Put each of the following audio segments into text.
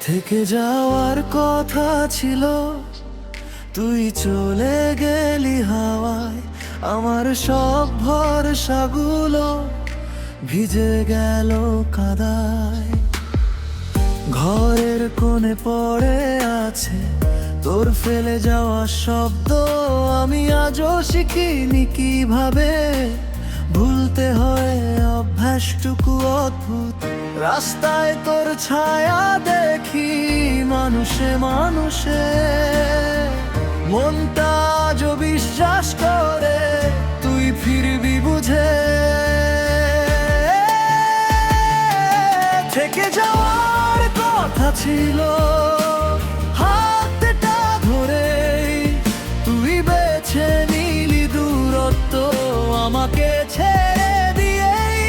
থেকে যাওয়ার কথা ছিল, তুই চলে গেলি হাওয়ায়। আমার সব ভরসাগুলো ভিজে গেল কাদায়। ঘরের কোণে পড়ে আছে তোর ফেলে যাওয়া শব্দ। আমি আজও শিখিনি কিভাবে ভুলতে হয় অভ্যাসটুকু অদ্ভুত। রাস্তায় তোর ছায়া দেখি মানুষে মানুষে, মনটা আজও বিশ্বাস করে তুই ফিরবি বুঝে। থেকে যাওয়ার কথা ছিল, হাতটা ধরে তুই বেছে নিলি দূরত্ব আমাকে ছেড়ে দিয়েই।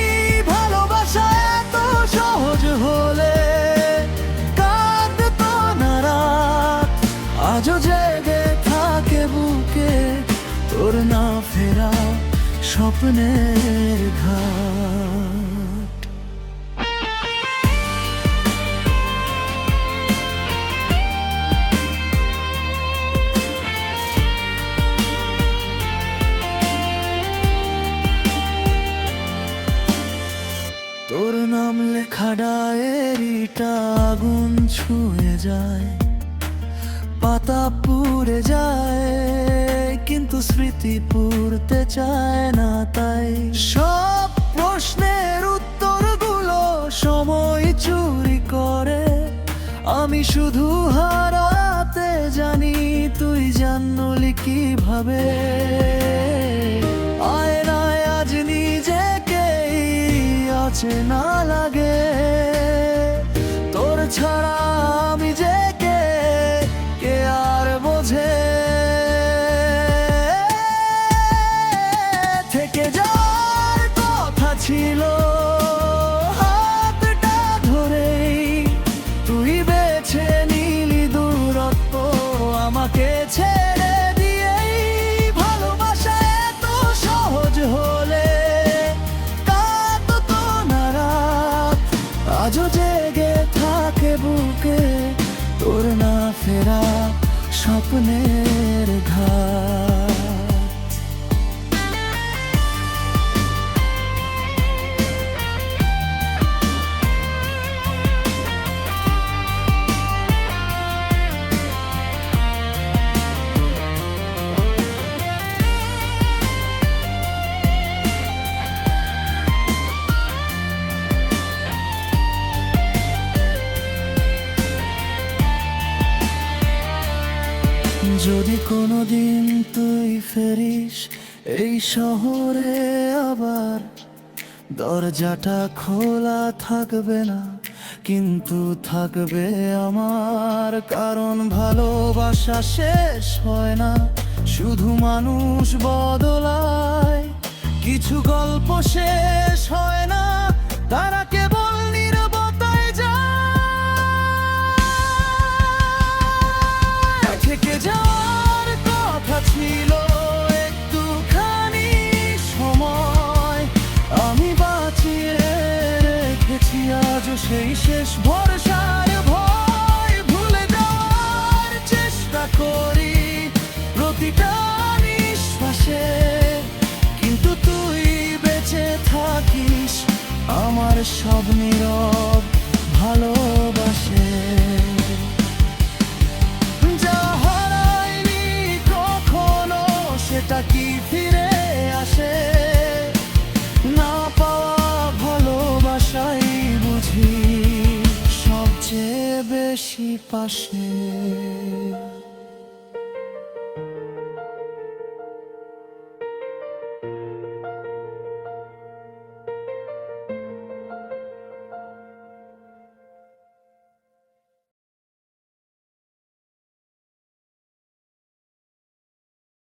ভালোবাসা এত সহজ হলে কাঁদতো না রাত, আজও জেগে থাকে বুকে তোর না ফেরা স্বপ্নের ঘাট। তোর নাম লেখা ডায়েরিটা আগুন ছুঁয়ে যায়, পাতা পুড়ে যায় কিন্তু স্মৃতি পুড়তে চায় না। তাই সব প্রশ্নের উত্তরগুলো সময় চুরি করে। আমি শুধু হারাতে জানি, তুই জানলি কিভাবে। আয়নায় আজ নিজেকেই অচেনা লাগে, তোর ছাড়া আমি যে কে আর বোঝে। থেকে যাওয়ার কথা ছিল, হাতটা ধরেই তুই বেছে নিলি দূরত্ব আমাকে ছেড়ে দিয়েই। ভালোবাসা এত সহজ হলে কাঁদতো না রাত, আজও জেগে থাকে বুকে তোর না ফেরা স্বপ্নের ঘাট। যদি কোনোদিন তুই ফেরিস এই শহরে আবার, দরজাটা খোলা থাকবে না কিন্তু থাকবে আমার। কারণ ভালোবাসা শেষ হয় না, শুধু মানুষ বদলায়। কিছু গল্প শেষ হয় না, তারা কেবল নীরবতায় যায়। থেকে যাওয়ার কথা ছিল একটুখানি সময়, আমি বাঁচিয়ে রেখেছি আজও সেই শেষ ভরসার ভয়। ভুলে যাওয়ার চেষ্টা করি প্রতিটা নিঃশ্বাসে, কিন্তু তুই বেঁচে থাকিস আমার সব নীরব ভালোবাসে। যা হারায়নি কখনো সেটা কি ফিরে আসে? না পাওয়া ভালোবাসাই বুঝি সবচেয়ে বেশি পাশে।